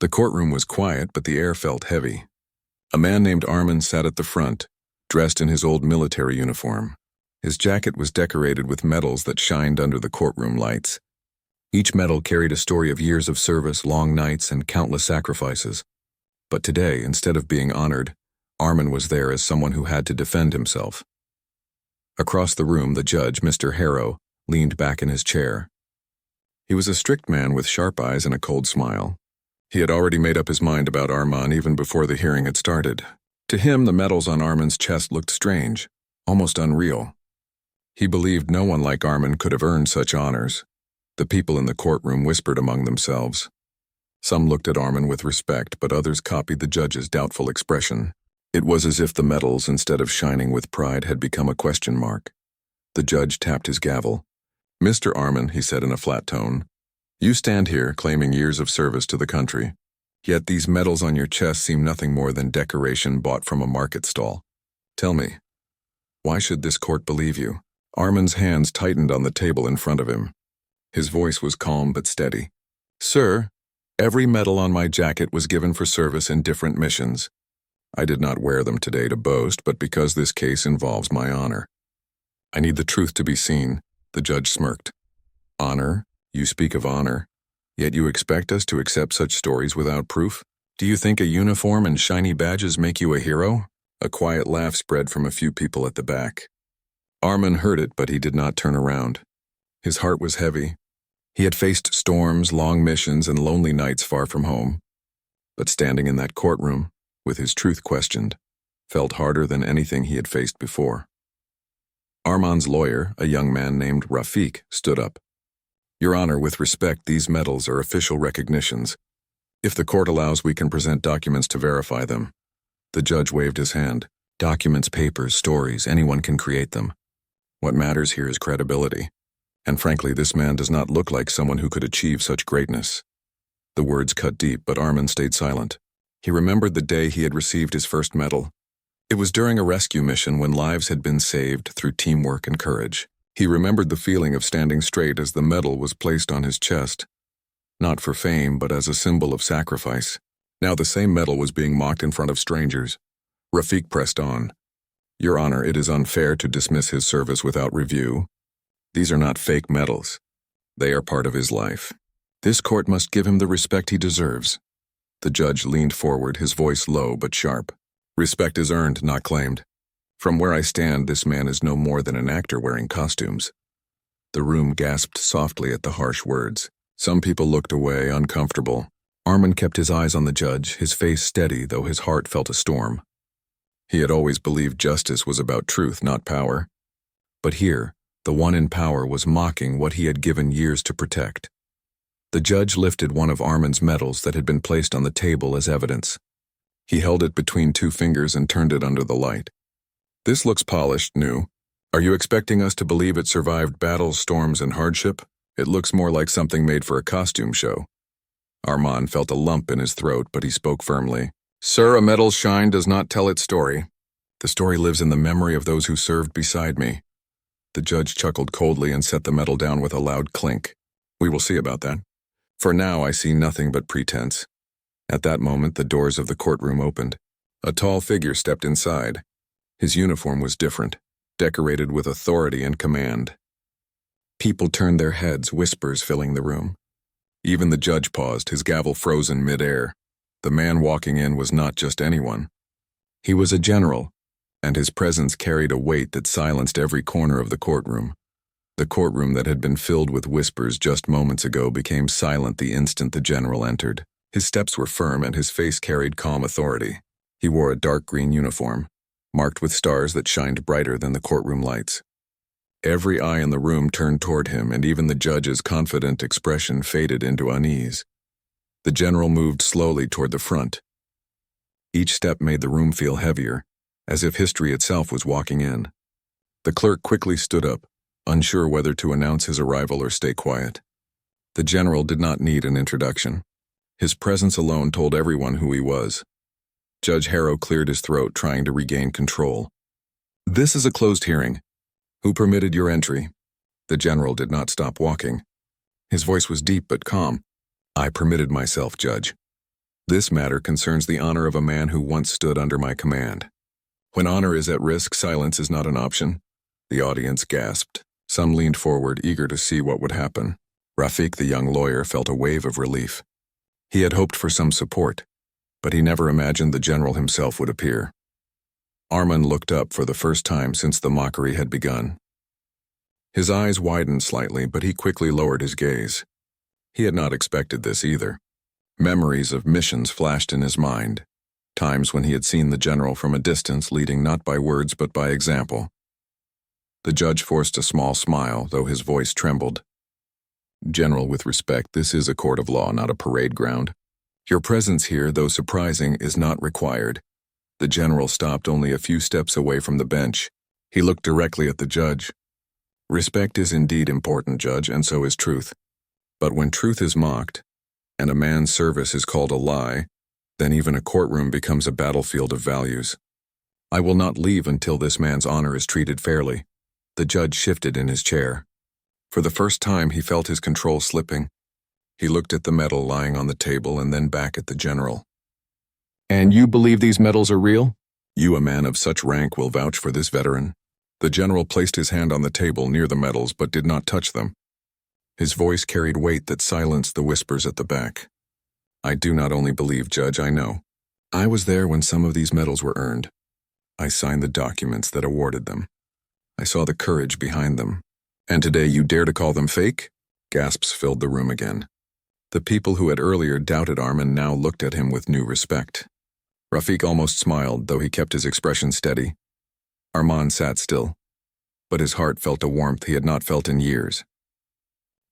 The courtroom was quiet, but the air felt heavy. A man named Armin sat at the front, dressed in his old military uniform. His jacket was decorated with medals that shined under the courtroom lights. Each medal carried a story of years of service, long nights, and countless sacrifices. But today, instead of being honored, Armin was there as someone who had to defend himself. Across the room, the judge, Mr. Harrow, leaned back in his chair. He was a strict man with sharp eyes and a cold smile. He had already made up his mind about Armin even before the hearing had started. To him, the medals on Armin's chest looked strange, almost unreal. He believed no one like Armin could have earned such honors. The people in the courtroom whispered among themselves. Some looked at Armin with respect, but others copied the judge's doubtful expression. It was as if the medals, instead of shining with pride, had become a question mark. The judge tapped his gavel. "Mr. Armin," he said in a flat tone, "you stand here claiming years of service to the country. Yet these medals on your chest seem nothing more than decoration bought from a market stall. Tell me, why should this court believe you?" Armin's hands tightened on the table in front of him. His voice was calm but steady. "Sir, every medal on my jacket was given for service in different missions. I did not wear them today to boast, but because this case involves my honor. I need the truth to be seen," the judge smirked. "Honor? You speak of honor. Yet you expect us to accept such stories without proof? Do you think a uniform and shiny badges make you a hero?" A quiet laugh spread from a few people at the back. Armin heard it, but he did not turn around. His heart was heavy. He had faced storms, long missions, and lonely nights far from home. But standing in that courtroom, with his truth questioned, felt harder than anything he had faced before. Armin's lawyer, a young man named Rafik, stood up. "Your Honor, with respect, these medals are official recognitions. If the court allows, we can present documents to verify them." The judge waved his hand. "Documents, papers, stories, anyone can create them. What matters here is credibility. And frankly, this man does not look like someone who could achieve such greatness." The words cut deep, but Armin stayed silent. He remembered the day he had received his first medal. It was during a rescue mission when lives had been saved through teamwork and courage. He remembered the feeling of standing straight as the medal was placed on his chest. Not for fame, but as a symbol of sacrifice. Now the same medal was being mocked in front of strangers. Rafik pressed on. "Your Honor, it is unfair to dismiss his service without review. These are not fake medals. They are part of his life. This court must give him the respect he deserves." The judge leaned forward, his voice low but sharp. "Respect is earned, not claimed. From where I stand, this man is no more than an actor wearing costumes." The room gasped softly at the harsh words. Some people looked away, uncomfortable. Armin kept his eyes on the judge, his face steady, though his heart felt a storm. He had always believed justice was about truth, not power. But here, the one in power was mocking what he had given years to protect. The judge lifted one of Armin's medals that had been placed on the table as evidence. He held it between two fingers and turned it under the light. "This looks polished, new. Are you expecting us to believe it survived battles, storms, and hardship? It looks more like something made for a costume show." Armin felt a lump in his throat, but he spoke firmly. "Sir, a medal's shine does not tell its story. The story lives in the memory of those who served beside me." The judge chuckled coldly and set the medal down with a loud clink. "We will see about that. For now, I see nothing but pretense." At that moment, the doors of the courtroom opened. A tall figure stepped inside. His uniform was different, decorated with authority and command. People turned their heads, whispers filling the room. Even the judge paused, his gavel frozen mid-air. The man walking in was not just anyone. He was a general, and his presence carried a weight that silenced every corner of the courtroom. The courtroom that had been filled with whispers just moments ago became silent the instant the general entered. His steps were firm and his face carried calm authority. He wore a dark green uniform, marked with stars that shined brighter than the courtroom lights. Every eye in the room turned toward him, and even the judge's confident expression faded into unease. The general moved slowly toward the front. Each step made the room feel heavier, as if history itself was walking in. The clerk quickly stood up, unsure whether to announce his arrival or stay quiet. The general did not need an introduction. His presence alone told everyone who he was. Judge Harrow cleared his throat, trying to regain control. "This is a closed hearing. Who permitted your entry?" The general did not stop walking. His voice was deep but calm. "I permitted myself, Judge." This matter concerns the honor of a man who once stood under my command. When honor is at risk, silence is not an option. The audience gasped. Some leaned forward, eager to see what would happen. Rafik, the young lawyer, felt a wave of relief. He had hoped for some support, but he never imagined the general himself would appear. Arman looked up for the first time since the mockery had begun. His eyes widened slightly, but he quickly lowered his gaze. He had not expected this either. Memories of missions flashed in his mind, times when he had seen the general from a distance, leading not by words but by example. The judge forced a small smile, though his voice trembled. General, with respect, this is a court of law, not a parade ground. Your presence here, though surprising, is not required. The general stopped only a few steps away from the bench. He looked directly at the judge. Respect is indeed important, Judge, and so is truth. But when truth is mocked, and a man's service is called a lie, then even a courtroom becomes a battlefield of values. I will not leave until this man's honor is treated fairly. The judge shifted in his chair. For the first time, he felt his control slipping. He looked at the medal lying on the table and then back at the general. And you believe these medals are real? You, a man of such rank, will vouch for this veteran. The general placed his hand on the table near the medals but did not touch them. His voice carried weight that silenced the whispers at the back. I do not only believe, Judge, I know. I was there when some of these medals were earned. I signed the documents that awarded them. I saw the courage behind them. And today you dare to call them fake? Gasps filled the room again. The people who had earlier doubted Arman now looked at him with new respect. Rafik almost smiled, though he kept his expression steady. Arman sat still, but his heart felt a warmth he had not felt in years.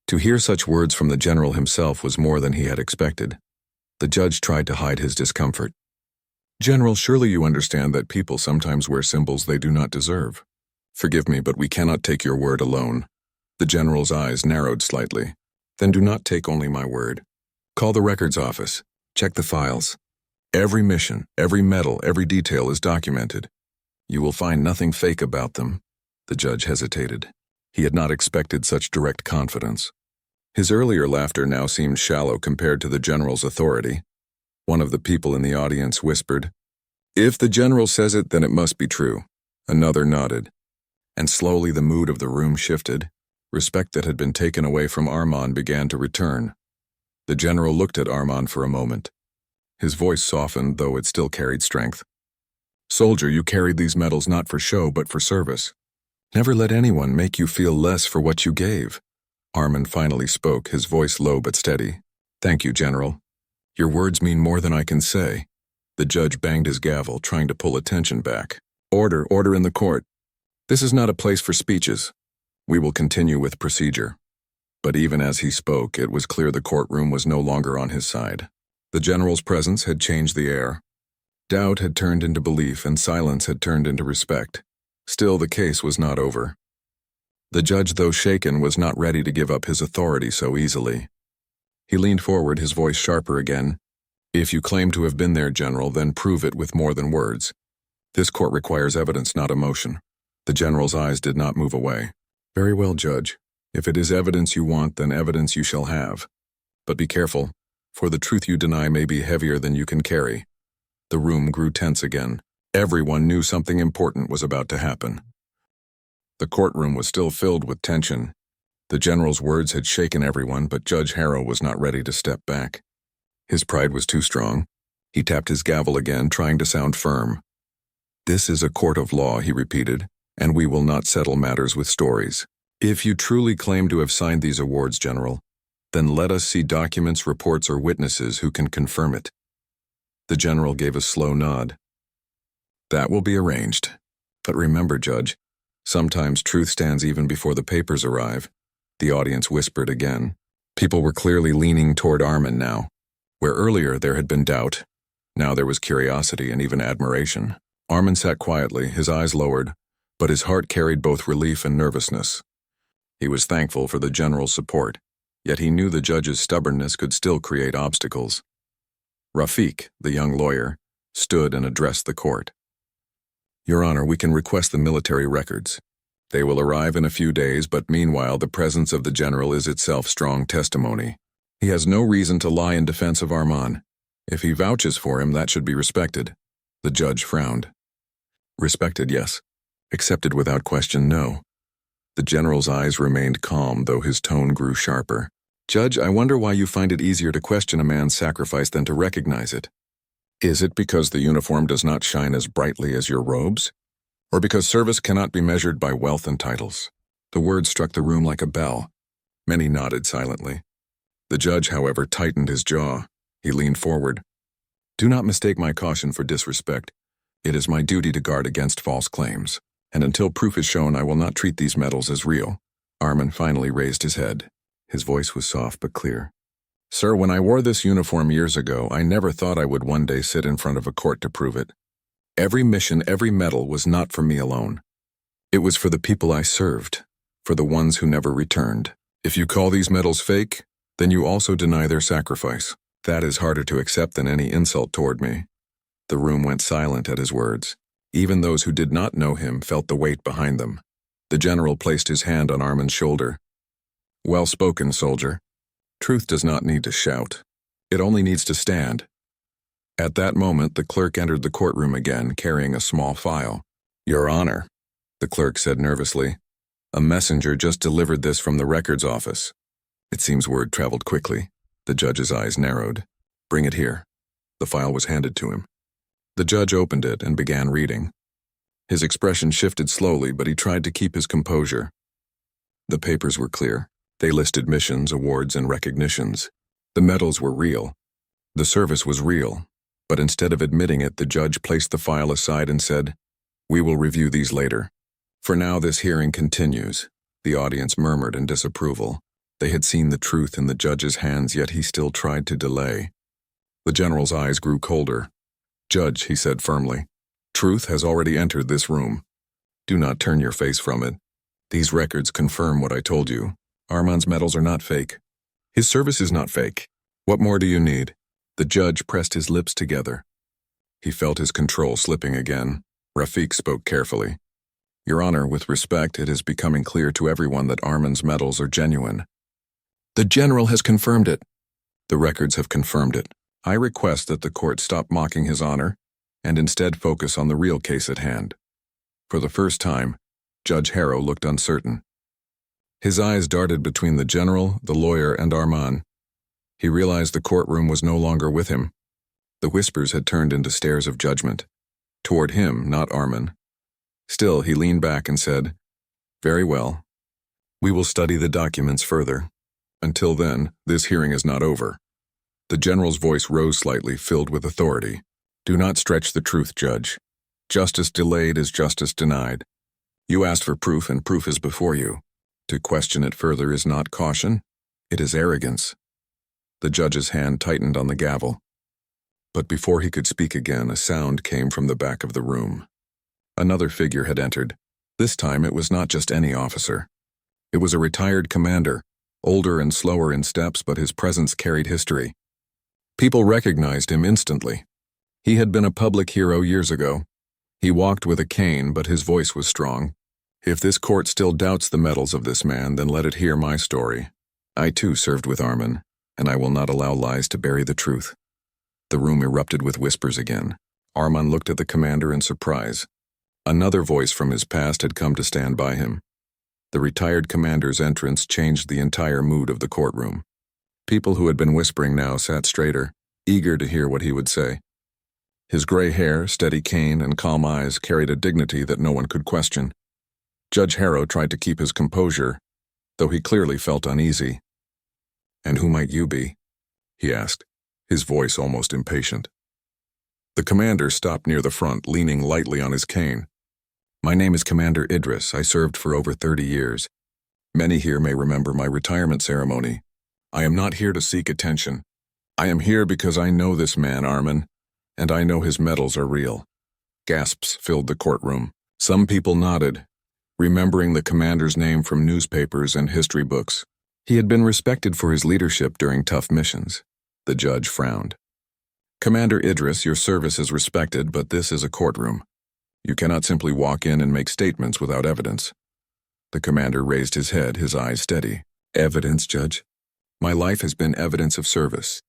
To hear such words from the general himself was more than he had expected. The judge tried to hide his discomfort. General, surely you understand that people sometimes wear symbols they do not deserve. Forgive me, but we cannot take your word alone. The general's eyes narrowed slightly. Then do not take only my word. Call the records office. Check the files. Every mission, every medal, every detail is documented. You will find nothing fake about them. The judge hesitated. He had not expected such direct confidence. His earlier laughter now seemed shallow compared to the general's authority. One of the people in the audience whispered, "If the general says it, then it must be true." Another nodded. And slowly the mood of the room shifted. Respect that had been taken away from Arman began to return. The general looked at Arman for a moment. His voice softened, though it still carried strength. Soldier, you carried these medals not for show, but for service. Never let anyone make you feel less for what you gave. Arman finally spoke, his voice low but steady. Thank you, General. Your words mean more than I can say. The judge banged his gavel, trying to pull attention back. Order in the court. This is not a place for speeches. We will continue with procedure. But even as he spoke, it was clear the courtroom was no longer on his side. The general's presence had changed the air. Doubt had turned into belief, and silence had turned into respect. Still, the case was not over. The judge, though shaken, was not ready to give up his authority so easily. He leaned forward, his voice sharper again. If you claim to have been there, General, then prove it with more than words. This court requires evidence, not emotion. The general's eyes did not move away. Very well, Judge. If it is evidence you want, then evidence you shall have. But be careful, for the truth you deny may be heavier than you can carry. The room grew tense again. Everyone knew something important was about to happen. The courtroom was still filled with tension. The general's words had shaken everyone, but Judge Harrow was not ready to step back. His pride was too strong. He tapped his gavel again, trying to sound firm. This is a court of law, he repeated, and we will not settle matters with stories. If you truly claim to have signed these awards, General, then let us see documents, reports, or witnesses who can confirm it. The general gave a slow nod. That will be arranged. But remember, Judge, sometimes truth stands even before the papers arrive. The audience whispered again. People were clearly leaning toward Arman now. Where earlier there had been doubt, now there was curiosity and even admiration. Arman sat quietly, his eyes lowered, but his heart carried both relief and nervousness. He was thankful for the general's support, yet he knew the judge's stubbornness could still create obstacles. Rafik, the young lawyer, stood and addressed the court. Your Honor, we can request the military records. They will arrive in a few days, but meanwhile the presence of the general is itself strong testimony. He has no reason to lie in defense of Arman. If he vouches for him, that should be respected. The judge frowned. Respected, yes. Accepted without question, no. The general's eyes remained calm, though his tone grew sharper. Judge, I wonder why you find it easier to question a man's sacrifice than to recognize it. Is it because the uniform does not shine as brightly as your robes? Or because service cannot be measured by wealth and titles? The words struck the room like a bell. Many nodded silently. The judge, however, tightened his jaw. He leaned forward. Do not mistake my caution for disrespect. It is my duty to guard against false claims, and until proof is shown, I will not treat these medals as real. Armin finally raised his head. His voice was soft but clear. Sir, when I wore this uniform years ago, I never thought I would one day sit in front of a court to prove it. Every mission, every medal was not for me alone. It was for the people I served, for the ones who never returned. If you call these medals fake, then you also deny their sacrifice. That is harder to accept than any insult toward me. The room went silent at his words. Even those who did not know him felt the weight behind them. The general placed his hand on Armin's shoulder. Well spoken, soldier. Truth does not need to shout. It only needs to stand. At that moment, the clerk entered the courtroom again, carrying a small file. Your Honor, the clerk said nervously. A messenger just delivered this from the records office. It seems word traveled quickly. The judge's eyes narrowed. Bring it here. The file was handed to him. The judge opened it and began reading. His expression shifted slowly, but he tried to keep his composure. The papers were clear. They listed missions, awards, and recognitions. The medals were real. The service was real. But instead of admitting it, the judge placed the file aside and said, We will review these later. For now, this hearing continues. The audience murmured in disapproval. They had seen the truth in the judge's hands, yet he still tried to delay. The general's eyes grew colder. Judge, he said firmly, truth has already entered this room. Do not turn your face from it. These records confirm what I told you. Armand's medals are not fake. His service is not fake. What more do you need? The judge pressed his lips together. He felt his control slipping again. Rafik spoke carefully. Your Honor, with respect, it is becoming clear to everyone that Armand's medals are genuine. The general has confirmed it. The records have confirmed it. I request that the court stop mocking his honor and instead focus on the real case at hand. For the first time, Judge Harrow looked uncertain. His eyes darted between the general, the lawyer, and Armand. He realized the courtroom was no longer with him. The whispers had turned into stares of judgment. Toward him, not Armand. Still, he leaned back and said, Very well. We will study the documents further. Until then, this hearing is not over. The general's voice rose slightly, filled with authority. Do not stretch the truth, Judge. Justice delayed is justice denied. You asked for proof, and proof is before you. To question it further is not caution, it is arrogance. The judge's hand tightened on the gavel. But before he could speak again, a sound came from the back of the room. Another figure had entered. This time it was not just any officer. It was a retired commander, older and slower in steps, but his presence carried history. People recognized him instantly. He had been a public hero years ago. He walked with a cane, but his voice was strong. If this court still doubts the medals of this man, then let it hear my story. I too served with Armin, and I will not allow lies to bury the truth. The room erupted with whispers again. Armin looked at the commander in surprise. Another voice from his past had come to stand by him. The retired commander's entrance changed the entire mood of the courtroom. People who had been whispering now sat straighter, eager to hear what he would say. His gray hair, steady cane, and calm eyes carried a dignity that no one could question. Judge Harrow tried to keep his composure, though he clearly felt uneasy. And who might you be? He asked, his voice almost impatient. The commander stopped near the front, leaning lightly on his cane. My name is Commander Idris. I served for over 30 years. Many here may remember my retirement ceremony. I am not here to seek attention. I am here because I know this man, Armin, and I know his medals are real. Gasps filled the courtroom. Some people nodded, remembering the commander's name from newspapers and history books. He had been respected for his leadership during tough missions. The judge frowned. Commander Idris, your service is respected, but this is a courtroom. You cannot simply walk in and make statements without evidence. The commander raised his head, his eyes steady. Evidence, Judge? My life has been evidence of service.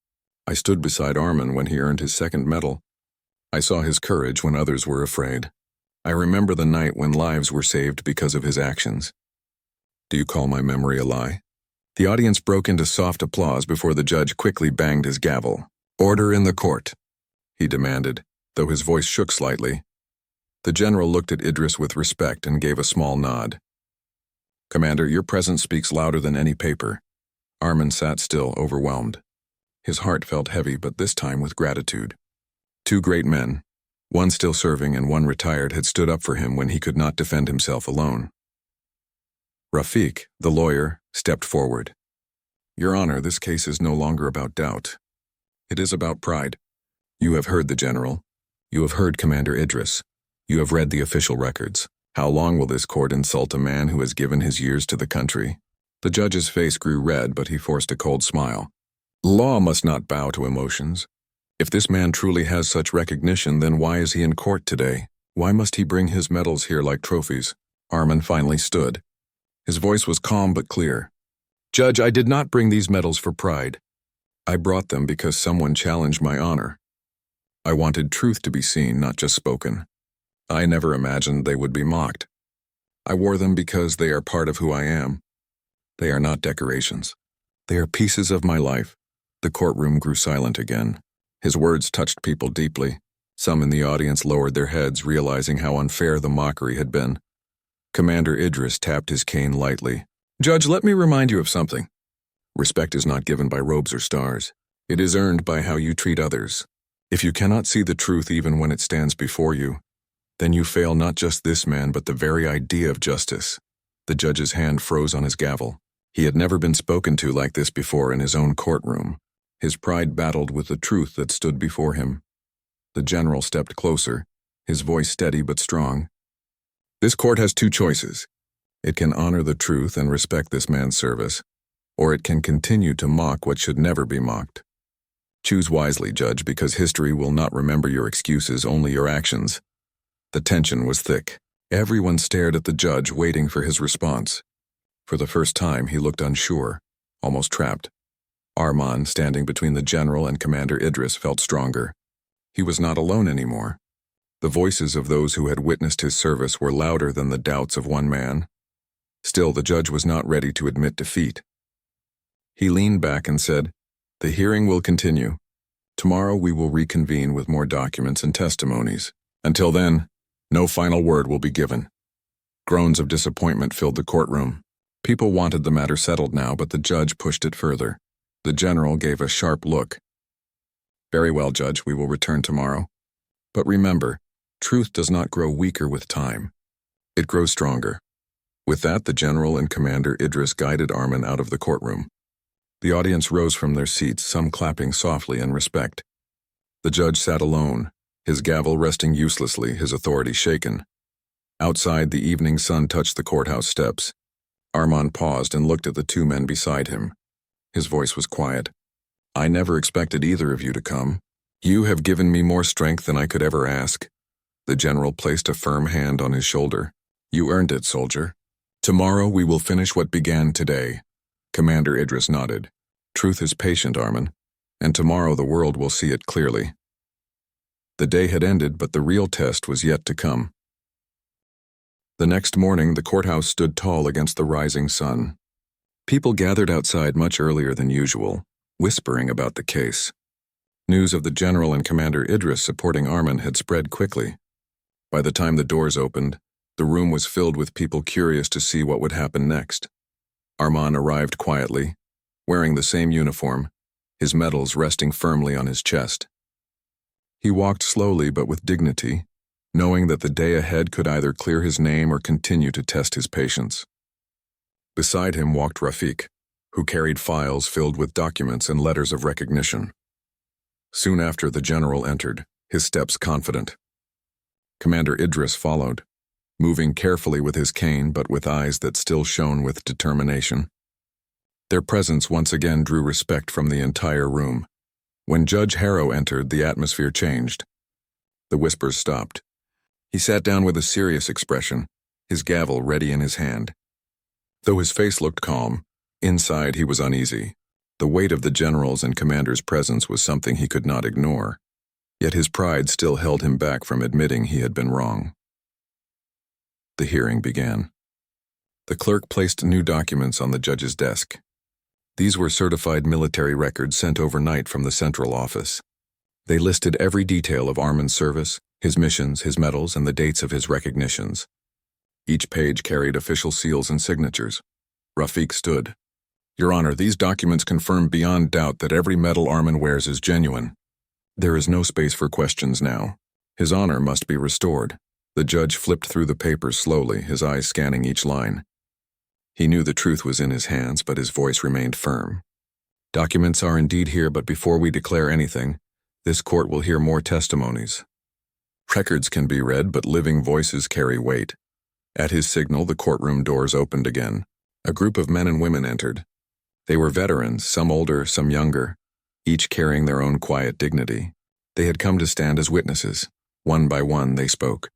I stood beside Armin when he earned his second medal. I saw his courage when others were afraid. I remember the night when lives were saved because of his actions. Do you call my memory a lie? The audience broke into soft applause before the judge quickly banged his gavel. Order in the court, he demanded, though his voice shook slightly. The general looked at Idris with respect and gave a small nod. Commander, your presence speaks louder than any paper. Armin sat still, overwhelmed. His heart felt heavy, but this time with gratitude. Two great men, one still serving and one retired, had stood up for him when he could not defend himself alone. Rafiq, the lawyer, stepped forward. Your Honor, this case is no longer about doubt. It is about pride. You have heard the general. You have heard Commander Idris. You have read the official records. How long will this court insult a man who has given his years to the country? The judge's face grew red, but he forced a cold smile. Law must not bow to emotions. If this man truly has such recognition, then why is he in court today? Why must he bring his medals here like trophies? Armin finally stood. His voice was calm but clear. Judge, I did not bring these medals for pride. I brought them because someone challenged my honor. I wanted truth to be seen, not just spoken. I never imagined they would be mocked. I wore them because they are part of who I am. They are not decorations. They are pieces of my life. The courtroom grew silent again. His words touched people deeply. Some in the audience lowered their heads, realizing how unfair the mockery had been. Commander Idris tapped his cane lightly. Judge, let me remind you of something. Respect is not given by robes or stars. It is earned by how you treat others. If you cannot see the truth even when it stands before you, then you fail not just this man but the very idea of justice. The judge's hand froze on his gavel. He had never been spoken to like this before in his own courtroom. His pride battled with the truth that stood before him. The general stepped closer, his voice steady but strong. This court has two choices. It can honor the truth and respect this man's service, or it can continue to mock what should never be mocked. Choose wisely, Judge, because history will not remember your excuses, only your actions. The tension was thick. Everyone stared at the judge, waiting for his response. For the first time, he looked unsure, almost trapped. Arman, standing between the general and Commander Idris, felt stronger. He was not alone anymore. The voices of those who had witnessed his service were louder than the doubts of one man. Still, the judge was not ready to admit defeat. He leaned back and said, The hearing will continue. Tomorrow we will reconvene with more documents and testimonies. Until then, no final word will be given. Groans of disappointment filled the courtroom. People wanted the matter settled now, but the judge pushed it further. The general gave a sharp look. Very well, Judge, we will return tomorrow. But remember, truth does not grow weaker with time. It grows stronger. With that, the general and Commander Idris guided Armin out of the courtroom. The audience rose from their seats, some clapping softly in respect. The judge sat alone, his gavel resting uselessly, his authority shaken. Outside, the evening sun touched the courthouse steps. Armin paused and looked at the two men beside him. His voice was quiet. I never expected either of you to come. You have given me more strength than I could ever ask. The general placed a firm hand on his shoulder. You earned it, soldier. Tomorrow we will finish what began today. Commander Idris nodded. Truth is patient, Armin, and tomorrow the world will see it clearly. The day had ended, but the real test was yet to come. The next morning, the courthouse stood tall against the rising sun. People gathered outside much earlier than usual, whispering about the case. News of the general and Commander Idris supporting Armin had spread quickly. By the time the doors opened, the room was filled with people curious to see what would happen next. Armin arrived quietly, wearing the same uniform, his medals resting firmly on his chest. He walked slowly but with dignity, knowing that the day ahead could either clear his name or continue to test his patience. Beside him walked Rafiq, who carried files filled with documents and letters of recognition. Soon after, the general entered, his steps confident. Commander Idris followed, moving carefully with his cane but with eyes that still shone with determination. Their presence once again drew respect from the entire room. When Judge Harrow entered, the atmosphere changed. The whispers stopped. He sat down with a serious expression, his gavel ready in his hand. Though his face looked calm, inside he was uneasy. The weight of the general's and commander's presence was something he could not ignore, yet his pride still held him back from admitting he had been wrong. The hearing began. The clerk placed new documents on the judge's desk. These were certified military records sent overnight from the central office. They listed every detail of Armin's service, his missions, his medals, and the dates of his recognitions. Each page carried official seals and signatures. Rafiq stood. "Your Honor, these documents confirm beyond doubt that every medal Armin wears is genuine. There is no space for questions now. His honor must be restored." The judge flipped through the papers slowly, his eyes scanning each line. He knew the truth was in his hands, but his voice remained firm. "Documents are indeed here, but before we declare anything, this court will hear more testimonies. Records can be read, but living voices carry weight." At his signal, the courtroom doors opened again. A group of men and women entered. They were veterans, some older, some younger, each carrying their own quiet dignity. They had come to stand as witnesses. One by one, they spoke.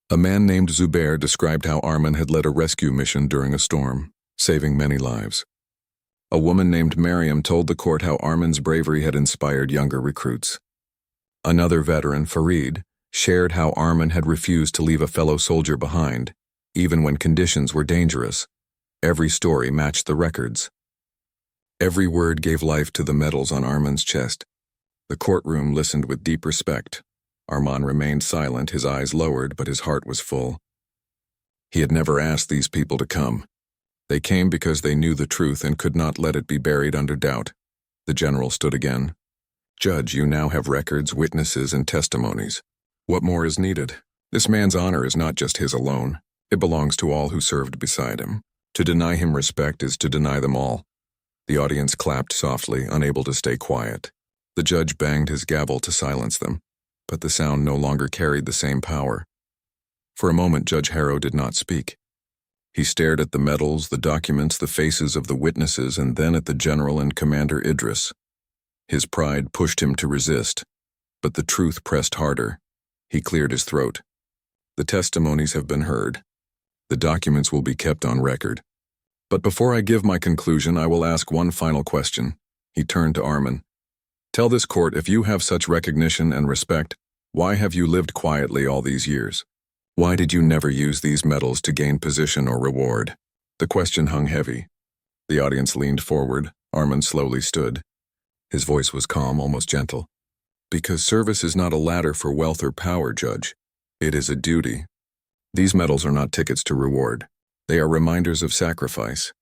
A man named Zubair described how Armin had led a rescue mission during a storm, saving many lives. A woman named Mariam told the court how Armin's bravery had inspired younger recruits. Another veteran, Farid, shared how Armin had refused to leave a fellow soldier behind, even when conditions were dangerous. Every story matched the records. Every word gave life to the medals on Armin's chest. The courtroom listened with deep respect. Armin remained silent, his eyes lowered, but his heart was full. He had never asked these people to come. They came because they knew the truth and could not let it be buried under doubt. The general stood again. "Judge, you now have records, witnesses, and testimonies. What more is needed? This man's honor is not just his alone. It belongs to all who served beside him. To deny him respect is to deny them all." The audience clapped softly, unable to stay quiet. The judge banged his gavel to silence them, but the sound no longer carried the same power. For a moment, Judge Harrow did not speak. He stared at the medals, the documents, the faces of the witnesses, and then at the general and Commander Idris. His pride pushed him to resist, but the truth pressed harder. He cleared his throat. "The testimonies have been heard. The documents will be kept on record. But before I give my conclusion, I will ask one final question." He turned to Armin. "Tell this court, if you have such recognition and respect, why have you lived quietly all these years? Why did you never use these medals to gain position or reward?" The question hung heavy. The audience leaned forward. Armin slowly stood. His voice was calm, almost gentle. "Because service is not a ladder for wealth or power, Judge. It is a duty. These medals are not tickets to reward. They are reminders of sacrifice,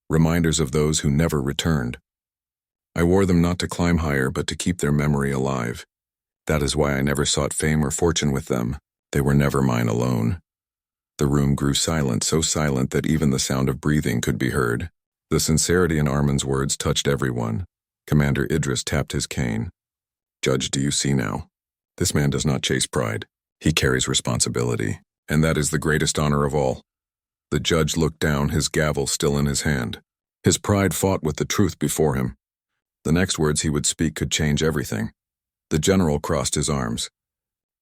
reminders of those who never returned. I wore them not to climb higher, but to keep their memory alive. That is why I never sought fame or fortune with them. They were never mine alone." The room grew silent, so silent that even the sound of breathing could be heard. The sincerity in Armin's words touched everyone. Commander Idris tapped his cane. "Judge, do you see now? This man does not chase pride. He carries responsibility, and that is the greatest honor of all." The judge looked down, his gavel still in his hand. His pride fought with the truth before him. The next words he would speak could change everything. The general crossed his arms.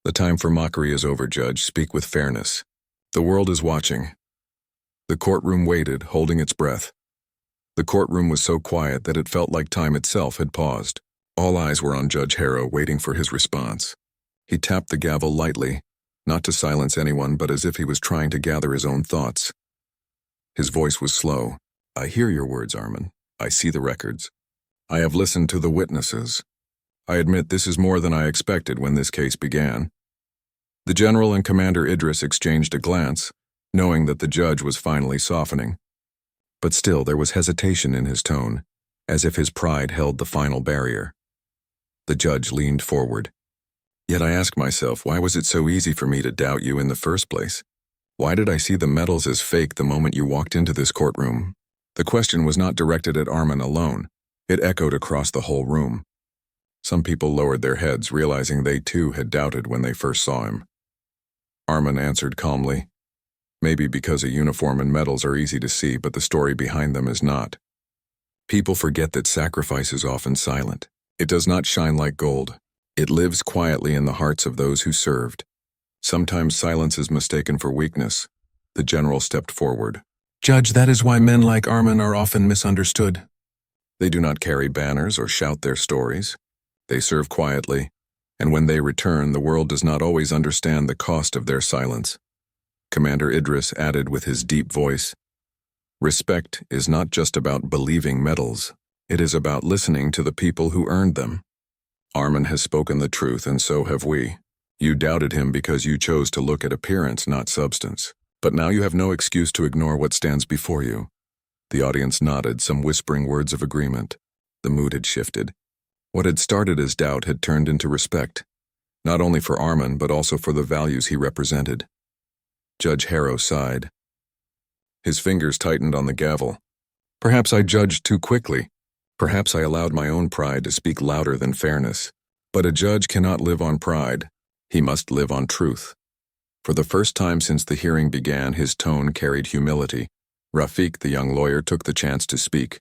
"The time for mockery is over, Judge. Speak with fairness. The world is watching." The courtroom waited, holding its breath. The courtroom was so quiet that it felt like time itself had paused. All eyes were on Judge Harrow, waiting for his response. He tapped the gavel lightly, not to silence anyone, but as if he was trying to gather his own thoughts. His voice was slow. "I hear your words, Armin. I see the records. I have listened to the witnesses. I admit this is more than I expected when this case began." The general and Commander Idris exchanged a glance, knowing that the judge was finally softening. But still there was hesitation in his tone, as if his pride held the final barrier. The judge leaned forward. "Yet I ask myself, why was it so easy for me to doubt you in the first place? Why did I see the medals as fake the moment you walked into this courtroom?" The question was not directed at Armin alone. It echoed across the whole room. Some people lowered their heads, realizing they too had doubted when they first saw him. Armin answered calmly, "Maybe because a uniform and medals are easy to see, but the story behind them is not. People forget that sacrifice is often silent. It does not shine like gold. It lives quietly in the hearts of those who served. Sometimes silence is mistaken for weakness." The general stepped forward. "Judge, that is why men like Armin are often misunderstood." They do not carry banners or shout their stories. They serve quietly, and when they return, the world does not always understand the cost of their silence. Commander Idris added with his deep voice, "Respect is not just about believing medals. It is about listening to the people who earned them. Armin has spoken the truth, and so have we. You doubted him because you chose to look at appearance, not substance. But now you have no excuse to ignore what stands before you." The audience nodded, some whispering words of agreement. The mood had shifted. What had started as doubt had turned into respect, not only for Armin, but also for the values he represented. Judge Harrow sighed. His fingers tightened on the gavel. Perhaps I judged too quickly. Perhaps I allowed my own pride to speak louder than fairness. But a judge cannot live on pride. He must live on truth. For the first time since the hearing began, his tone carried humility. Rafiq, the young lawyer, took the chance to speak.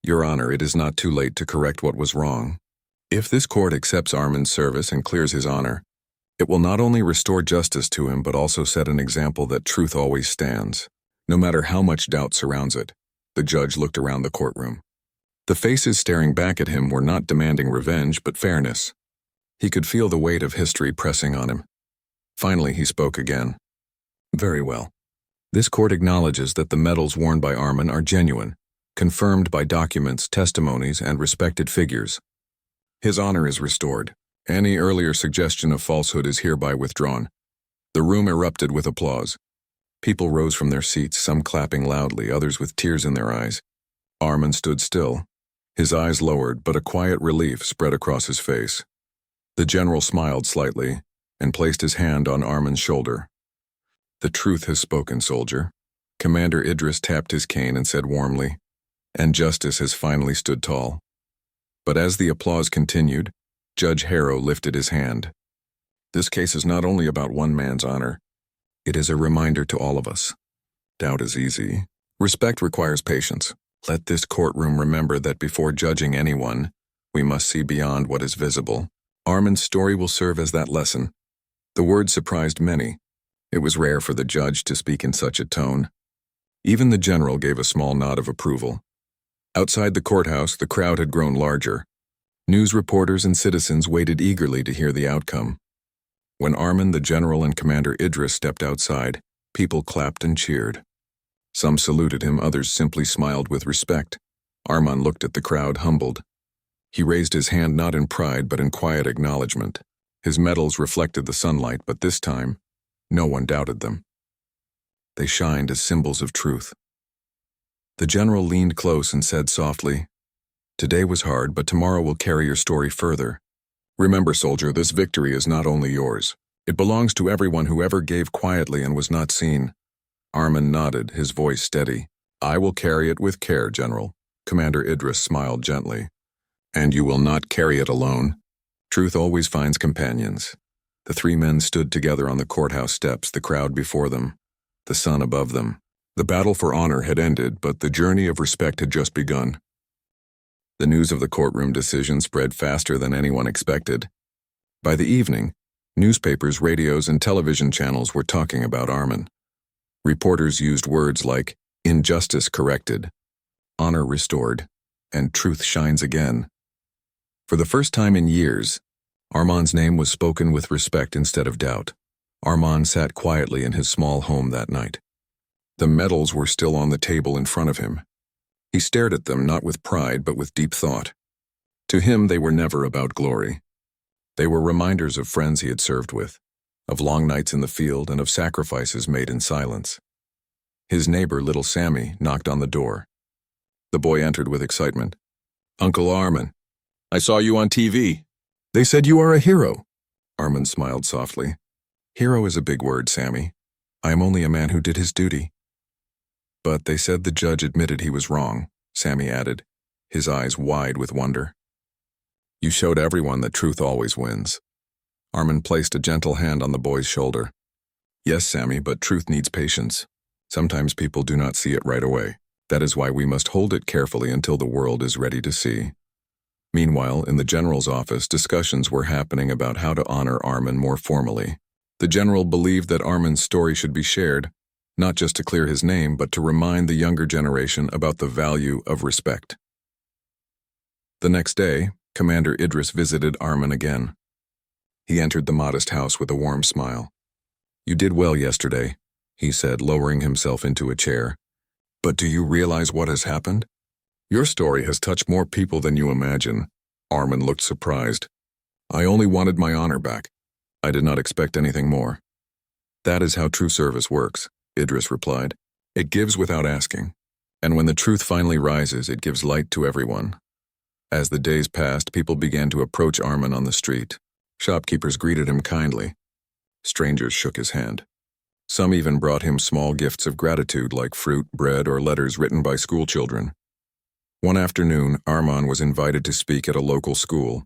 "Your Honor, it is not too late to correct what was wrong. If this court accepts Armin's service and clears his honor, it will not only restore justice to him but also set an example that truth always stands, no matter how much doubt surrounds it." The judge looked around the courtroom. The faces staring back at him were not demanding revenge but fairness. He could feel the weight of history pressing on him. Finally, he spoke again. "Very well. This court acknowledges that the medals worn by Armin are genuine, confirmed by documents, testimonies, and respected figures. His honor is restored. Any earlier suggestion of falsehood is hereby withdrawn." The room erupted with applause. People rose from their seats, some clapping loudly, others with tears in their eyes. Armin stood still, his eyes lowered, but a quiet relief spread across his face. The general smiled slightly and placed his hand on Armin's shoulder. "The truth has spoken, soldier." Commander Idris tapped his cane and said warmly, "And justice has finally stood tall." But as the applause continued, Judge Harrow lifted his hand. "This case is not only about one man's honor. It is a reminder to all of us. Doubt is easy. Respect requires patience. Let this courtroom remember that before judging anyone, we must see beyond what is visible. Armin's story will serve as that lesson." The words surprised many. It was rare for the judge to speak in such a tone. Even the general gave a small nod of approval. Outside the courthouse, the crowd had grown larger. News reporters and citizens waited eagerly to hear the outcome. When Armin, the general, and Commander Idris stepped outside, people clapped and cheered. Some saluted him, others simply smiled with respect. Armin looked at the crowd, humbled. He raised his hand not in pride but in quiet acknowledgement. His medals reflected the sunlight, but this time, no one doubted them. They shined as symbols of truth. The general leaned close and said softly, "Today was hard, but tomorrow will carry your story further. Remember, soldier, this victory is not only yours. It belongs to everyone who ever gave quietly and was not seen." Armin nodded, his voice steady. "I will carry it with care, General." Commander Idris smiled gently. "And you will not carry it alone. Truth always finds companions." The three men stood together on the courthouse steps, the crowd before them, the sun above them. The battle for honor had ended, but the journey of respect had just begun. The news of the courtroom decision spread faster than anyone expected. By the evening, newspapers, radios, and television channels were talking about Armin. Reporters used words like "injustice corrected," "honor restored," and "truth shines again." For the first time in years, Armin's name was spoken with respect instead of doubt. Armin sat quietly in his small home that night. The medals were still on the table in front of him. He stared at them not with pride but with deep thought. To him, they were never about glory. They were reminders of friends he had served with, of long nights in the field, and of sacrifices made in silence. His neighbor, little Sammy, knocked on the door. The boy entered with excitement. "Uncle Armin, I saw you on TV. They said you are a hero." Armin smiled softly. "Hero is a big word, Sammy. I am only a man who did his duty." "But they said the judge admitted he was wrong," Sammy added, his eyes wide with wonder. "You showed everyone that truth always wins." Armin placed a gentle hand on the boy's shoulder. "Yes, Sammy, but truth needs patience. Sometimes people do not see it right away. That is why we must hold it carefully until the world is ready to see." Meanwhile, in the general's office, discussions were happening about how to honor Armin more formally. The general believed that Armin's story should be shared, not just to clear his name, but to remind the younger generation about the value of respect. The next day, Commander Idris visited Armin again. He entered the modest house with a warm smile. "You did well yesterday," he said, lowering himself into a chair. "But do you realize what has happened? Your story has touched more people than you imagine." Armin looked surprised. "I only wanted my honor back. I did not expect anything more." "That is how true service works," Idris replied. "It gives without asking. And when the truth finally rises, it gives light to everyone." As the days passed, people began to approach Armin on the street. Shopkeepers greeted him kindly. Strangers shook his hand. Some even brought him small gifts of gratitude like fruit, bread, or letters written by schoolchildren. One afternoon, Armin was invited to speak at a local school.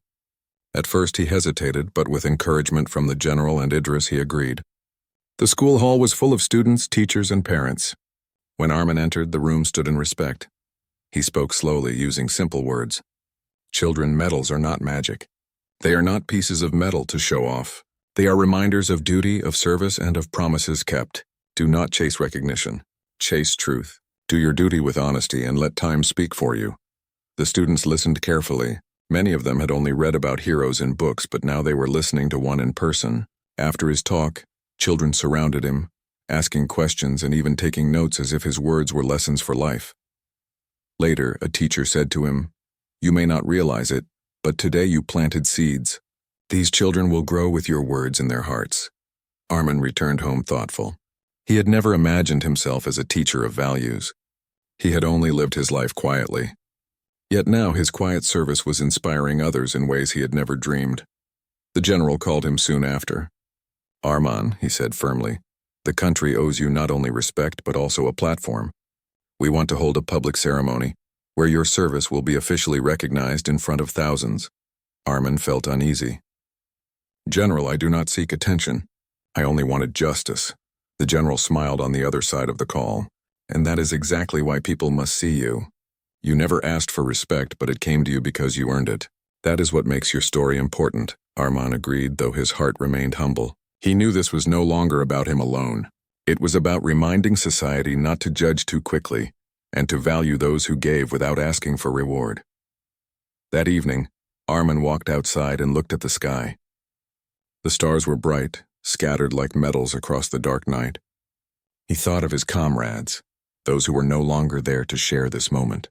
At first he hesitated, but with encouragement from the general and Idris, he agreed. The school hall was full of students, teachers, and parents. When Armin entered, the room stood in respect. He spoke slowly, using simple words. "Children, medals are not magic. They are not pieces of metal to show off. They are reminders of duty, of service, and of promises kept. Do not chase recognition. Chase truth. Do your duty with honesty and let time speak for you." The students listened carefully. Many of them had only read about heroes in books, but now they were listening to one in person. After his talk, children surrounded him, asking questions and even taking notes as if his words were lessons for life. Later, a teacher said to him, "You may not realize it, but today you planted seeds. These children will grow with your words in their hearts." Armin returned home thoughtful. He had never imagined himself as a teacher of values. He had only lived his life quietly. Yet now his quiet service was inspiring others in ways he had never dreamed. The general called him soon after. "Armin," he said firmly, "the country owes you not only respect but also a platform. We want to hold a public ceremony where your service will be officially recognized in front of thousands." Armin felt uneasy. "General, I do not seek attention. I only wanted justice." The general smiled on the other side of the call. "And that is exactly why people must see you. You never asked for respect, but it came to you because you earned it. That is what makes your story important," Armin agreed, though his heart remained humble. He knew this was no longer about him alone. It was about reminding society not to judge too quickly and to value those who gave without asking for reward. That evening, Armin walked outside and looked at the sky. The stars were bright, scattered like metals across the dark night. He thought of his comrades, those who were no longer there to share this moment.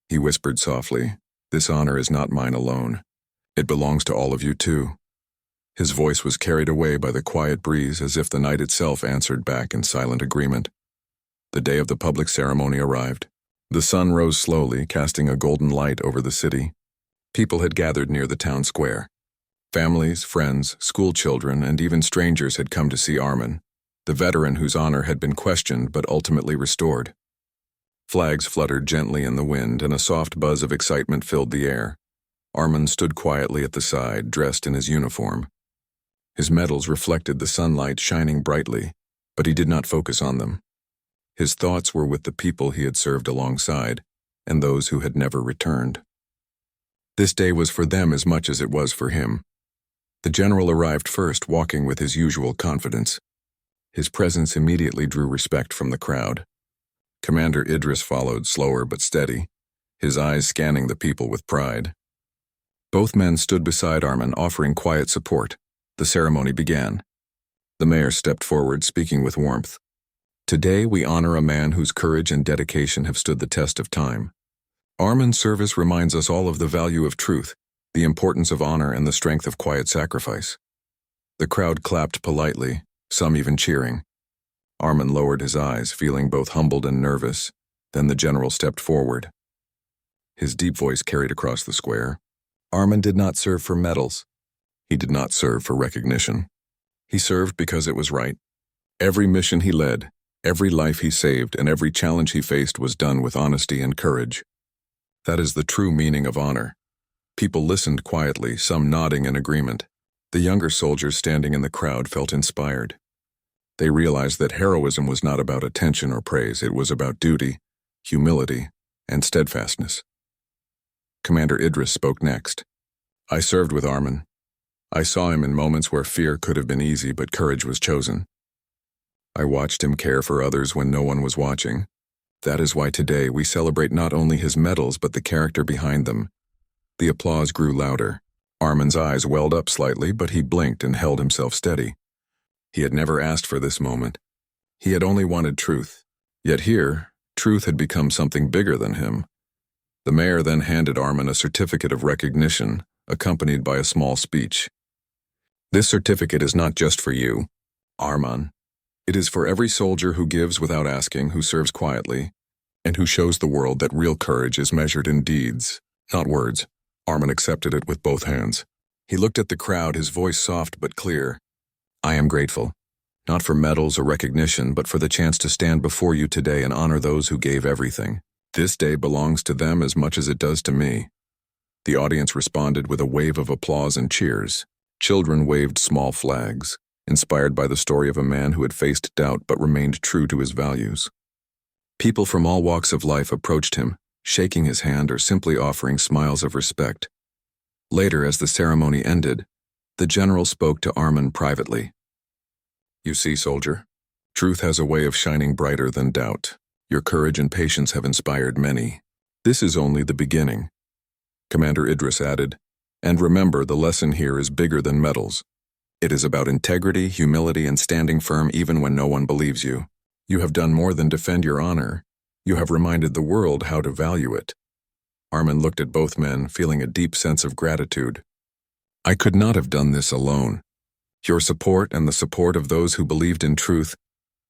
He whispered softly, "This honor is not mine alone. It belongs to all of you too." His voice was carried away by the quiet breeze as if the night itself answered back in silent agreement. The day of the public ceremony arrived. The sun rose slowly, casting a golden light over the city. People had gathered near the town square. Families, friends, school children, and even strangers had come to see Armin, the veteran whose honor had been questioned but ultimately restored. Flags fluttered gently in the wind, and a soft buzz of excitement filled the air. Armin stood quietly at the side, dressed in his uniform. His medals reflected the sunlight shining brightly, but he did not focus on them. His thoughts were with the people he had served alongside, and those who had never returned. This day was for them as much as it was for him. The general arrived first, walking with his usual confidence. His presence immediately drew respect from the crowd. Commander Idris followed, slower but steady, his eyes scanning the people with pride. Both men stood beside Armin, offering quiet support. The ceremony began. The mayor stepped forward, speaking with warmth. "Today we honor a man whose courage and dedication have stood the test of time. Armin's service reminds us all of the value of truth, the importance of honor, and the strength of quiet sacrifice." The crowd clapped politely, some even cheering. Armin lowered his eyes, feeling both humbled and nervous. Then the general stepped forward. His deep voice carried across the square. Armin did not serve for medals. He did not serve for recognition. He served because it was right. Every mission he led, every life he saved, and every challenge he faced was done with honesty and courage. That is the true meaning of honor. People listened quietly, some nodding in agreement. The younger soldiers standing in the crowd felt inspired. They realized that heroism was not about attention or praise. It was about duty, humility, and steadfastness. Commander Idris spoke next. "I served with Armin. I saw him in moments where fear could have been easy, but courage was chosen. I watched him care for others when no one was watching. That is why today we celebrate not only his medals but the character behind them, The applause grew louder. Armin's eyes welled up slightly, but he blinked and held himself steady. He had never asked for this moment. He had only wanted truth. Yet here, truth had become something bigger than him. The mayor then handed Armin a certificate of recognition, accompanied by a small speech. "This certificate is not just for you, Armin. It is for every soldier who gives without asking, who serves quietly, and who shows the world that real courage is measured in deeds, not words." Armin accepted it with both hands. He looked at the crowd, his voice soft but clear. "I am grateful, not for medals or recognition, but for the chance to stand before you today and honor those who gave everything. This day belongs to them as much as it does to me." The audience responded with a wave of applause and cheers. Children waved small flags, inspired by the story of a man who had faced doubt but remained true to his values. People from all walks of life approached him, shaking his hand or simply offering smiles of respect. Later, as the ceremony ended, the general spoke to Armin privately. "You see, soldier, truth has a way of shining brighter than doubt. Your courage and patience have inspired many. This is only the beginning." Commander Idris added, "And remember, the lesson here is bigger than medals. It is about integrity, humility, and standing firm even when no one believes you. You have done more than defend your honor. You have reminded the world how to value it." Armin looked at both men, feeling a deep sense of gratitude. "I could not have done this alone. Your support and the support of those who believed in truth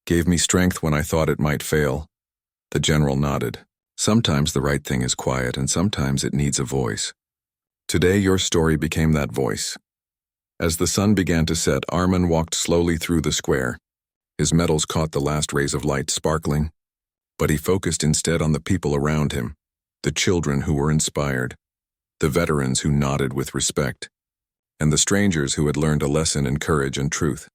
gave me strength when I thought it might fail." The general nodded. "Sometimes the right thing is quiet, and sometimes it needs a voice. Today your story became that voice." As the sun began to set, Armin walked slowly through the square. His medals caught the last rays of light sparkling, but he focused instead on the people around him, the children who were inspired, the veterans who nodded with respect, and the strangers who had learned a lesson in courage and truth.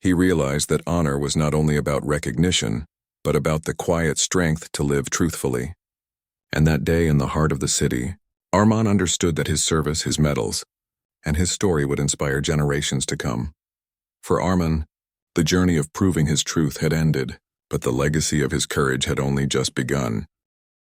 He realized that honor was not only about recognition, but about the quiet strength to live truthfully. And that day in the heart of the city, Armin understood that his service, his medals, and his story would inspire generations to come. For Armin, the journey of proving his truth had ended, but the legacy of his courage had only just begun.